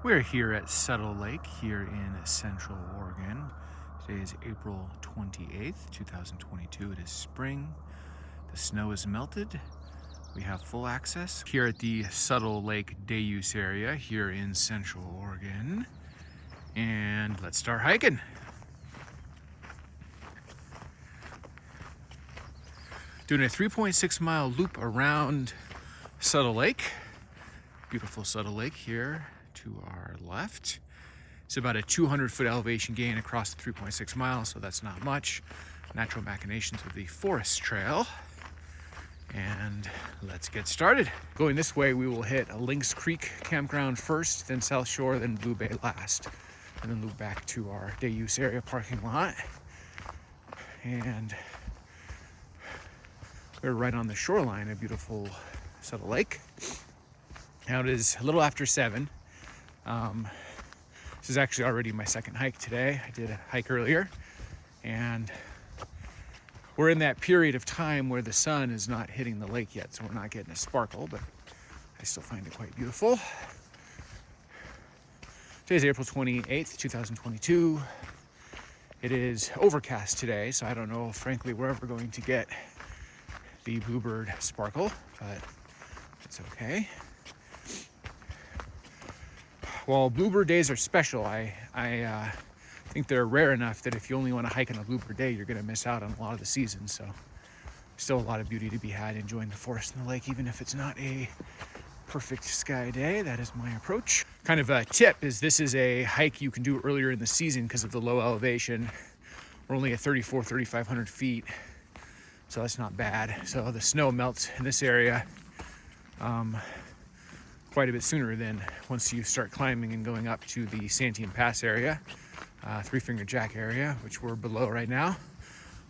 We're here at Suttle Lake here in Central Oregon. Today is April 28th, 2022. It is spring. The snow is melted. We have full access here at the Suttle Lake day use area here in Central Oregon. And let's start hiking. Doing a 3.6 mile loop around Suttle Lake. Beautiful Suttle Lake here to our left. It's about a 200-foot elevation gain across the 3.6 miles, so that's not much. Natural machinations of the forest trail. And let's get started. Going this way, we will hit a Lynx Creek campground first, then South Shore, then Blue Bay last, and then loop back to our day use area parking lot. And we're right on the shoreline of beautiful Suttle Lake. Now it is a little after 7. This is actually already my second hike today. I did a hike earlier, and we're in that period of time where the sun is not hitting the lake yet, so we're not getting a sparkle, but I still find it quite beautiful. Today's April 28th, 2022. It is overcast today, so I don't know, frankly, we're ever going to get the bluebird sparkle, but it's okay. While bluebird days are special, I think they're rare enough that if you only want to hike on a bluebird day, you're going to miss out on a lot of the season. So still a lot of beauty to be had enjoying the forest and the lake, even if it's not a perfect sky day. That is my approach. Kind of a tip is this is a hike you can do earlier in the season because of the low elevation. We're only at 3,500 feet, so that's not bad. So the snow melts in this area quite a bit sooner than once you start climbing and going up to the Santiam Pass Area, Three Finger Jack area, which we're below right now.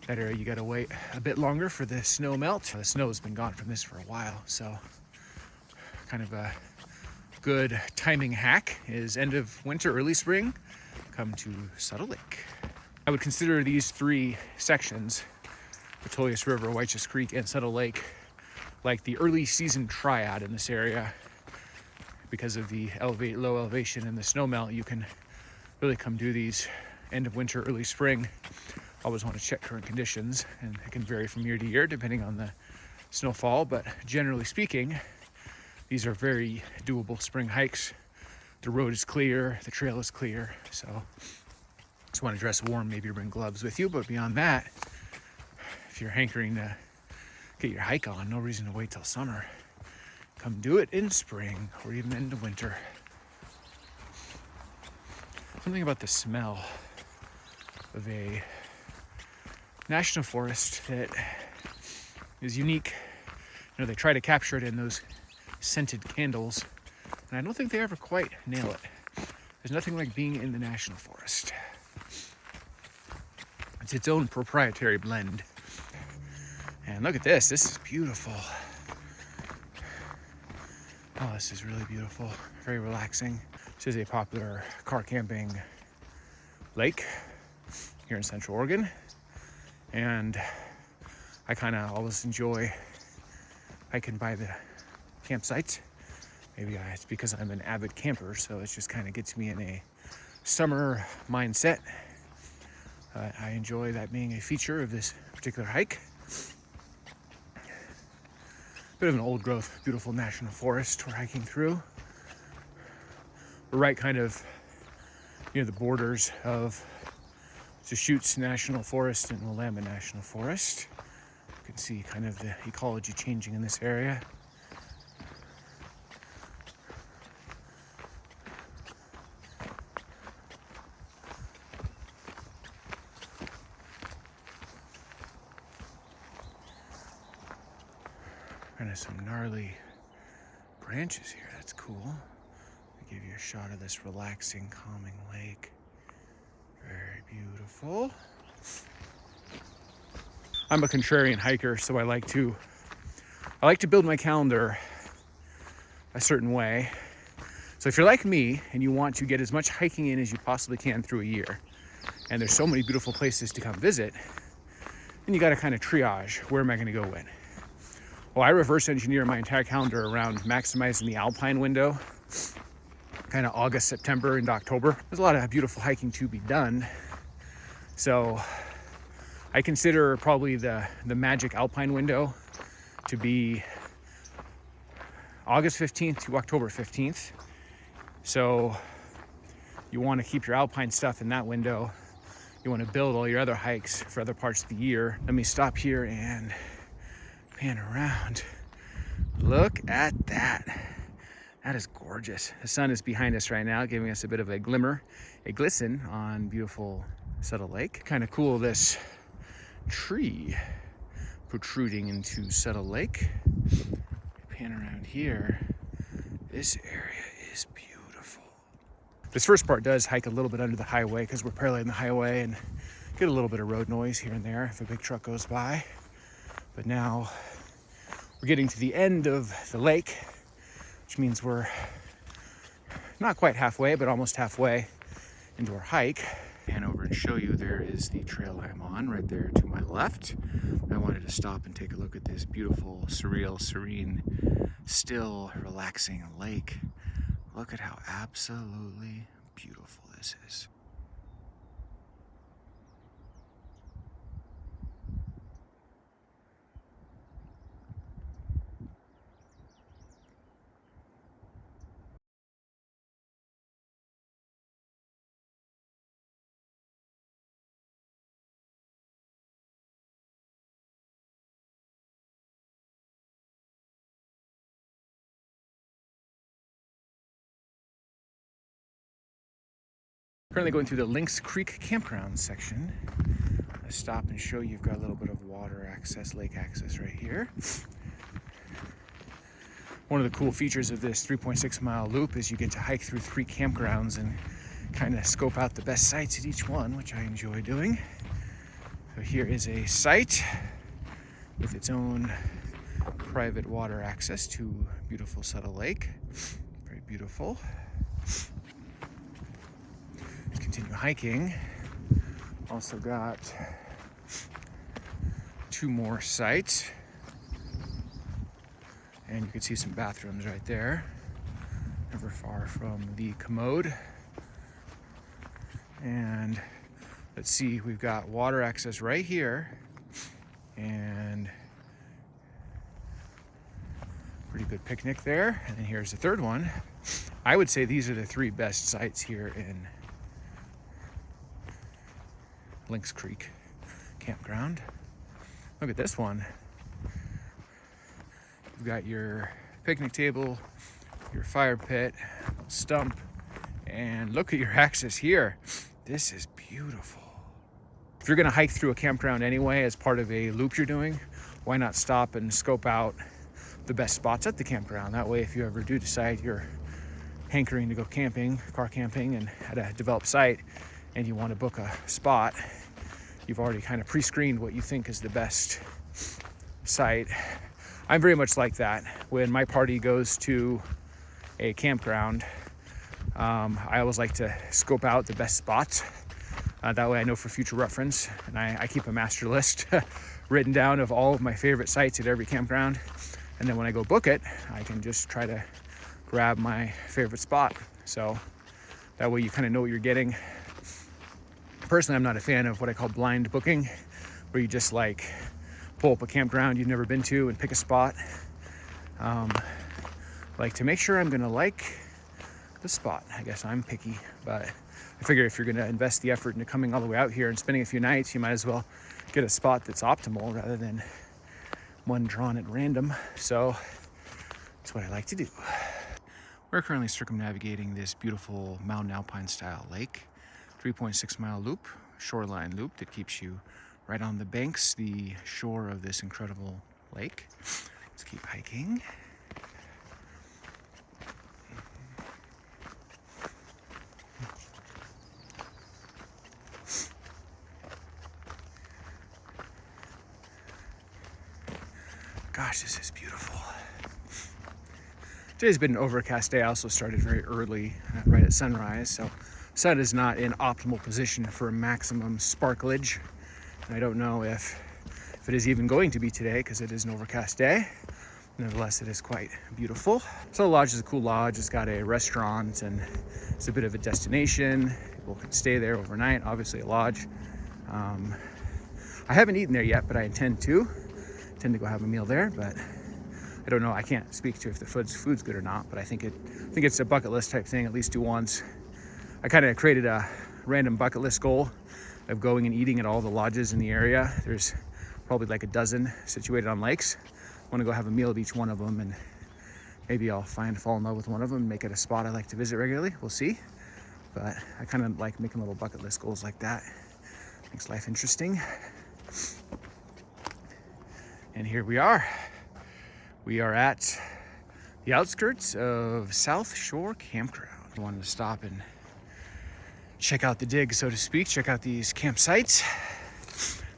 That area you gotta wait a bit longer for the snow melt. The snow has been gone from this for a while, so kind of a good timing hack is end of winter, early spring, come to Suttle Lake. I would consider these three sections, Metolius River, Whychus Creek, and Suttle Lake, like the early season triad in this area. Because of the low elevation and the snow melt, you can really come do these end of winter, early spring. Always want to check current conditions, and it can vary from year to year depending on the snowfall, but generally speaking, these are very doable spring hikes. The road is clear, the trail is clear, so just want to dress warm, maybe bring gloves with you, but beyond that, if you're hankering to get your hike on, no reason to wait till summer. Come do it in spring or even into winter. Something about the smell of a national forest that is unique. You know, they try to capture it in those scented candles, and I don't think they ever quite nail it. There's nothing like being in the national forest. It's its own proprietary blend. And look at this. This is beautiful. Oh, this is really beautiful, very relaxing. This is a popular car camping lake here in Central Oregon. And I kind of always enjoy hiking by the campsites. Maybe it's because I'm an avid camper, so it just kind of gets me in a summer mindset. I enjoy that being a feature of this particular hike. Bit of an old growth, beautiful national forest we're hiking through. We're right kind of near the borders of Deschutes National Forest and Willamette National Forest. You can see kind of the ecology changing in this area. Kind of some gnarly branches here. That's cool. I'll give you a shot of this relaxing, calming lake. Very beautiful. I'm a contrarian hiker, so I like to build my calendar a certain way. So if you're like me and you want to get as much hiking in as you possibly can through a year, and there's so many beautiful places to come visit, then you got to kind of triage, where am I going to go when? Well, I reverse engineer my entire calendar around maximizing the alpine window kind of August, September, and October. There's a lot of beautiful hiking to be done. So I consider probably the magic alpine window to be August 15th to October 15th. So you want to keep your alpine stuff in that window. You want to build all your other hikes for other parts of the year. Let me stop here and pan around. Look at that. That is gorgeous. The sun is behind us right now, giving us a bit of a glimmer, a glisten on beautiful Suttle Lake. Kind of cool, this tree protruding into Suttle Lake. Pan around here. This area is beautiful. This first part does hike a little bit under the highway because we're paralleling the highway and get a little bit of road noise here and there if a big truck goes by. But now we're getting to the end of the lake, which means we're not quite halfway, but almost halfway into our hike. Pan over and show you, there is the trail I'm on right there to my left. I wanted to stop and take a look at this beautiful, surreal, serene, still, relaxing lake. Look at how absolutely beautiful this is. Currently going through the Lynx Creek Campgrounds section. Let's stop and show you, you've got a little bit of water access, lake access right here. One of the cool features of this 3.6 mile loop is you get to hike through 3 campgrounds and kind of scope out the best sites at each one, which I enjoy doing. So here is a site with its own private water access to beautiful Suttle Lake. Very beautiful. Continue hiking. Also got 2 more sites, and you can see some bathrooms right there, never far from the commode. And let's see, we've got water access right here, and pretty good picnic there. And then here's the third one. I would say these are the 3 best sites here in Lynx Creek Campground. Look at this one. You've got your picnic table, your fire pit, stump, and look at your access here. This is beautiful. If you're gonna hike through a campground anyway as part of a loop you're doing, why not stop and scope out the best spots at the campground? That way, if you ever do decide you're hankering to go camping, car camping, and at a developed site, and you want to book a spot, you've already kind of pre-screened what you think is the best site. I'm very much like that. When my party goes to a campground, I always like to scope out the best spots. That way I know for future reference, and I keep a master list written down of all of my favorite sites at every campground. And then when I go book it, I can just try to grab my favorite spot. So that way you kind of know what you're getting. Personally, I'm not a fan of what I call blind booking, where you just like pull up a campground you've never been to and pick a spot. Like to make sure I'm gonna like the spot. I guess I'm picky, but I figure if you're gonna invest the effort into coming all the way out here and spending a few nights, you might as well get a spot that's optimal rather than one drawn at random. So that's what I like to do. We're currently circumnavigating this beautiful mountain alpine style lake. 3.6 mile loop, shoreline loop that keeps you right on the banks, the shore of this incredible lake. Let's keep hiking. Gosh, this is beautiful. Today's been an overcast day. I also started very early, right at sunrise, so sun is not in optimal position for maximum sparklage. And I don't know if it is even going to be today because it is an overcast day. Nevertheless, it is quite beautiful. Suttle Lodge is a cool lodge. It's got a restaurant and it's a bit of a destination. People can stay there overnight, obviously a lodge. I haven't eaten there yet, but I intend to go have a meal there, but I don't know. I can't speak to if the food's good or not, but I think it's a bucket list type thing, at least do once. I kind of created a random bucket list goal of going and eating at all the lodges in the area. There's probably like a dozen situated on lakes. I want to go have a meal at each one of them, and maybe I'll fall in love with one of them and make it a spot I like to visit regularly. We'll see. But I kind of like making little bucket list goals like that. Makes life interesting. And here we are. We are at the outskirts of South Shore Campground. I wanted to stop and check out the dig, so to speak, check out these campsites.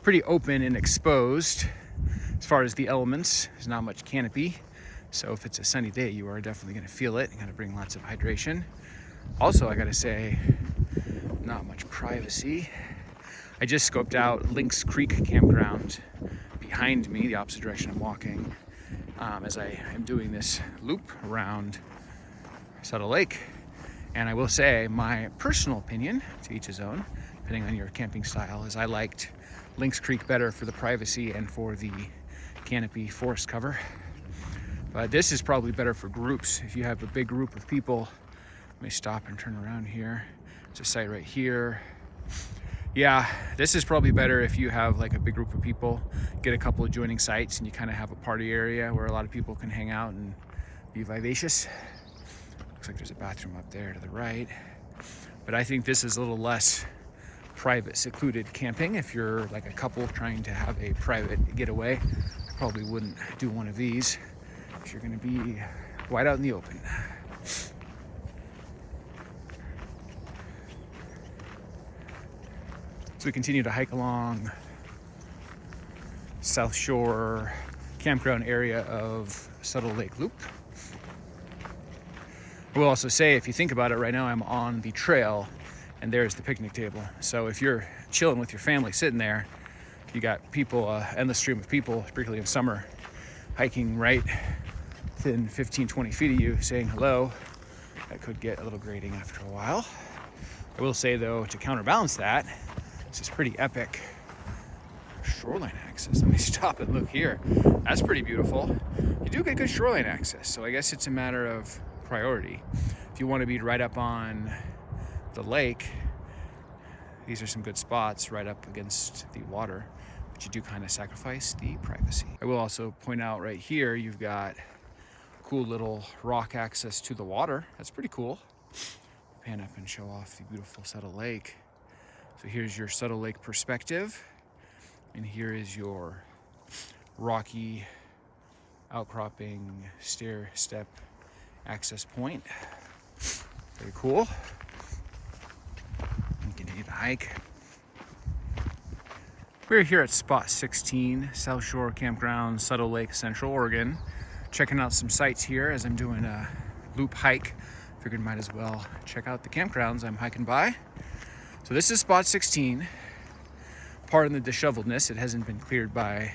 Pretty open and exposed as far as the elements. There's not much canopy, so if it's a sunny day, you are definitely going to feel it. You got to bring lots of hydration. Also, I got to say, not much privacy. I just scoped out Lynx Creek Campground behind me, the opposite direction I'm walking, as I am doing this loop around Suttle Lake. And I will say, my personal opinion, to each his own, depending on your camping style, is I liked Lynx Creek better for the privacy and for the canopy forest cover. But this is probably better for groups. If you have a big group of people, let me stop and turn around here. It's a site right here. Yeah, this is probably better if you have like a big group of people, get a couple adjoining sites, and you kind of have a party area where a lot of people can hang out and be vivacious. Looks like there's a bathroom up there to the right. But I think this is a little less private, secluded camping. If you're like a couple trying to have a private getaway, I probably wouldn't do one of these if you're going to be wide out in the open. So we continue to hike along South Shore Campground area of Suttle Lake Loop. I will also say, if you think about it, right now I'm on the trail and there's the picnic table. So if you're chilling with your family sitting there, you got people, endless stream of people, particularly in summer, hiking right within 15-20 feet of you saying hello. That could get a little grating after a while. I will say though, to counterbalance that, this is pretty epic shoreline access. Let me stop and look here. That's pretty beautiful. You do get good shoreline access, so I guess it's a matter of priority. If you want to be right up on the lake, these are some good spots right up against the water, but you do kind of sacrifice the privacy. I will also point out right here, you've got cool little rock access to the water. That's pretty cool. Pan up and show off the beautiful Suttle Lake. So here's your Suttle Lake perspective, and here is your rocky outcropping stair step access point. Very cool. And continue to hike. We're here at spot 16, South Shore Campground, Suttle Lake, Central Oregon. Checking out some sites here as I'm doing a loop hike. Figured might as well check out the campgrounds I'm hiking by. So this is spot 16. Pardon the disheveledness, it hasn't been cleared by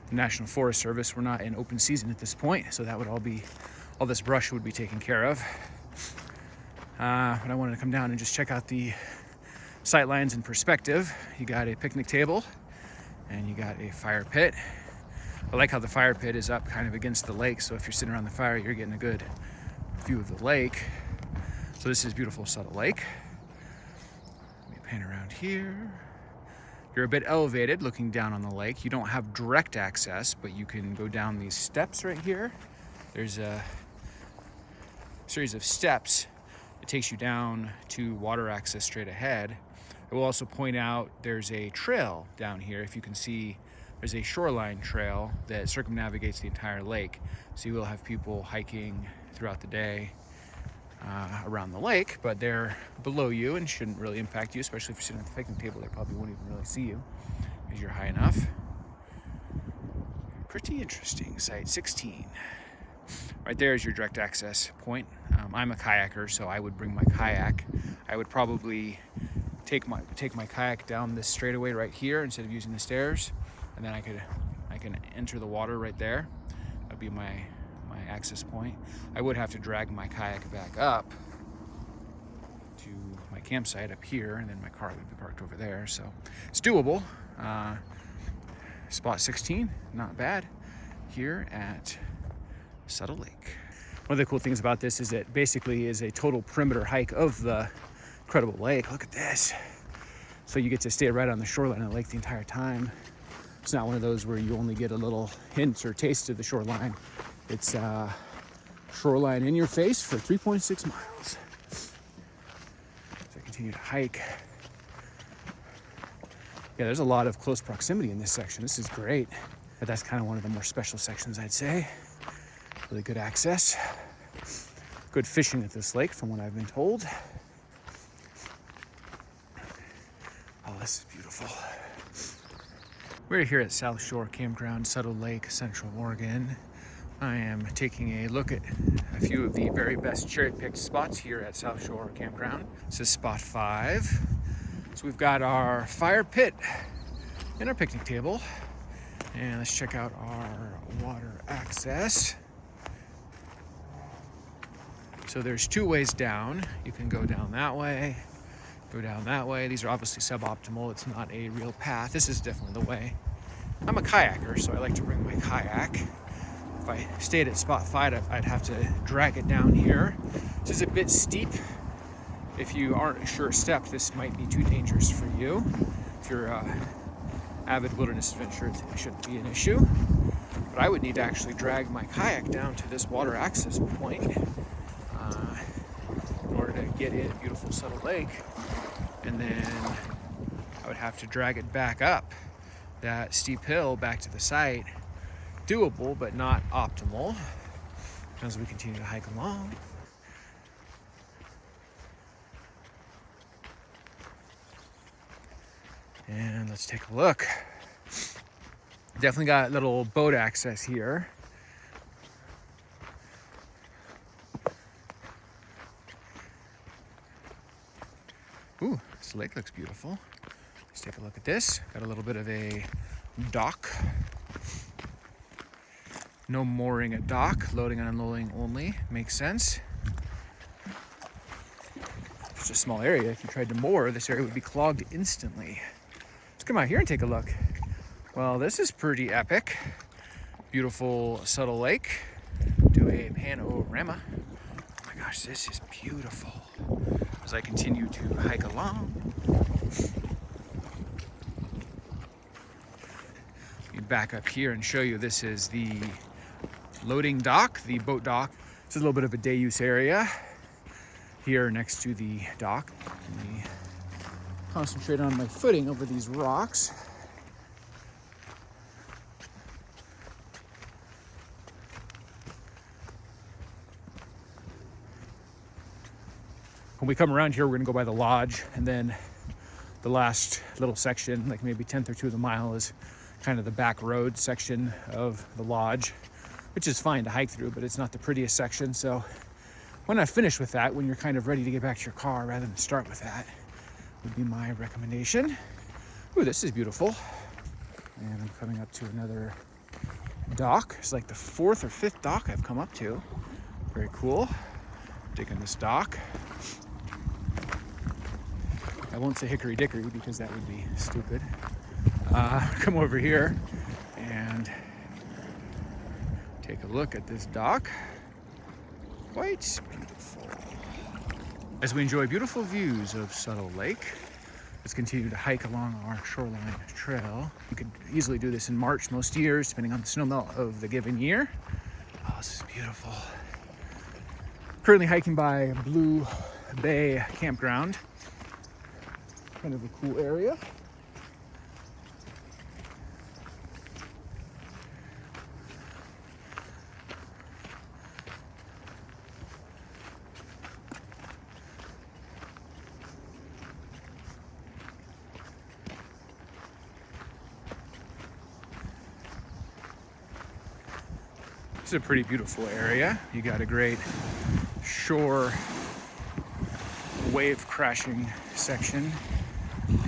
the National Forest Service. We're not in open season at this point, so that would all this brush would be taken care of. But I wanted to come down and just check out the sight lines in perspective. You got a picnic table and you got a fire pit. I like how the fire pit is up kind of against the lake, so if you're sitting around the fire, you're getting a good view of the lake. So this is beautiful Suttle Lake. Let me pan around here. You're a bit elevated looking down on the lake. You don't have direct access, but you can go down these steps right here. There's a series of steps that takes you down to water access straight ahead. I will also point out there's a trail down here. If you can see, there's a shoreline trail that circumnavigates the entire lake. So you will have people hiking throughout the day around the lake, but they're below you and shouldn't really impact you, especially if you're sitting at the picnic table. They probably won't even really see you because you're high enough. Pretty interesting. Site 16. Right there is your direct access point. I'm a kayaker, so I would bring my kayak. I would probably take my kayak down this straightaway right here instead of using the stairs, and then I can enter the water right there. That'll be my access point. I would have to drag my kayak back up to my campsite up here, and then my car would be parked over there. So it's doable. Spot 16, not bad here at Suttle Lake. One of the cool things about this is it basically is a total perimeter hike of the incredible lake. Look at this. So you get to stay right on the shoreline of the lake the entire time. It's not one of those where you only get a little hint or taste of the shoreline. It's shoreline in your face for 3.6 miles. So I continue to hike. Yeah, there's a lot of close proximity in this section. This is great. But that's kind of one of the more special sections, I'd say. Really good access. Good fishing at this lake, from what I've been told. Oh, this is beautiful. We're here at South Shore Campground, Suttle Lake, Central Oregon. I am taking a look at a few of the very best cherry-picked spots here at South Shore Campground. This is spot 5. So we've got our fire pit and our picnic table. And let's check out our water access. So there's 2 ways down. You can go down that way, go down that way. These are obviously suboptimal. It's not a real path. This is definitely the way. I'm a kayaker, so I like to bring my kayak. If I stayed at spot 5, I'd have to drag it down here. This is a bit steep. If you aren't a sure step, this might be too dangerous for you. If you're an avid wilderness adventurer, it shouldn't be an issue. But I would need to actually drag my kayak down to this water access point in order to get in beautiful Suttle Lake. And then I would have to drag it back up that steep hill back to the site. Doable, but not optimal as we continue to hike along. And let's take a look. Definitely got a little boat access here. Ooh, this lake looks beautiful. Let's take a look at this. Got a little bit of a dock. No mooring at dock, loading and unloading only. Makes sense. Just a small area. If you tried to moor, this area would be clogged instantly. Let's come out here and take a look. Well, this is pretty epic. Beautiful Suttle Lake. Do a panorama. Oh my gosh, this is beautiful. As I continue to hike along. Let me back up here and show you. This is the loading dock, the boat dock. This is a little bit of a day use area here next to the dock. Let me concentrate on my footing over these rocks. When we come around here, we're gonna go by the lodge, and then the last little section, like maybe 1/10 or 2 of the mile, is kind of the back road section of the lodge, which is fine to hike through, but it's not the prettiest section. So why not finish with that when you're kind of ready to get back to your car rather than start with that, would be my recommendation. Ooh, this is beautiful. And I'm coming up to another dock. It's like the 4th or 5th dock I've come up to. Very cool. Digging this dock. I won't say hickory dickory because that would be stupid. Come over here and take a look at this dock. Quite beautiful. As we enjoy beautiful views of Suttle Lake, let's continue to hike along our Shoreline Trail. You could easily do this in March most years, depending on the snowmelt of the given year. Oh, this is beautiful. Currently hiking by Blue Bay Campground. Kind of a cool area. This is a pretty beautiful area. You got a great shore wave crashing section.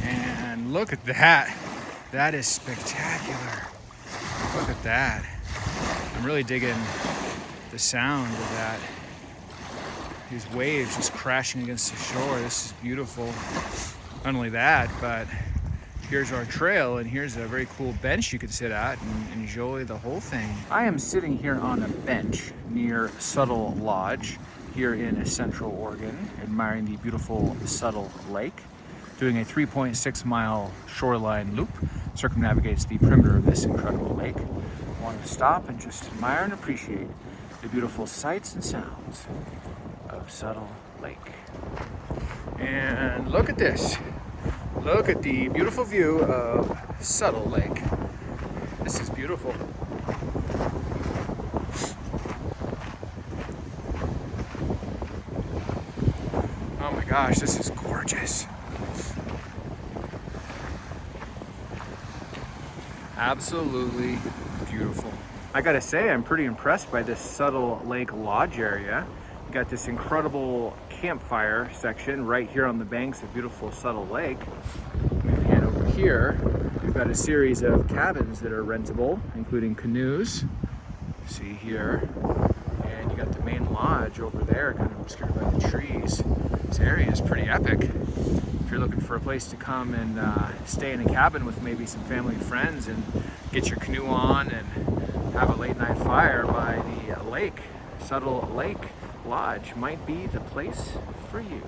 And look at that. That is spectacular. Look at that. I'm really digging the sound of that. These waves just crashing against the shore. This is beautiful. Not only that, but here's our trail, and here's a very cool bench you can sit at and enjoy the whole thing. I am sitting here on a bench near Suttle Lodge here in Central Oregon, admiring the beautiful Suttle Lake, doing a 3.6 mile shoreline loop, circumnavigates the perimeter of this incredible lake. I want to stop and just admire and appreciate the beautiful sights and sounds of Suttle Lake. And look at this. Look at the beautiful view of Suttle Lake. This is beautiful. Oh my gosh, this is gorgeous. Absolutely beautiful. I gotta say, I'm pretty impressed by this Suttle Lake Lodge area. We got this incredible campfire section right here on the banks of beautiful Suttle Lake. And over here, we've got a series of cabins that are rentable, including canoes. See here. And you got the main lodge over there, kind of obscured by the trees. This area is pretty epic. If you're looking for a place to come and stay in a cabin with maybe some family and friends and get your canoe on and have a late night fire by the lake, Suttle Lake Lodge might be the place for you.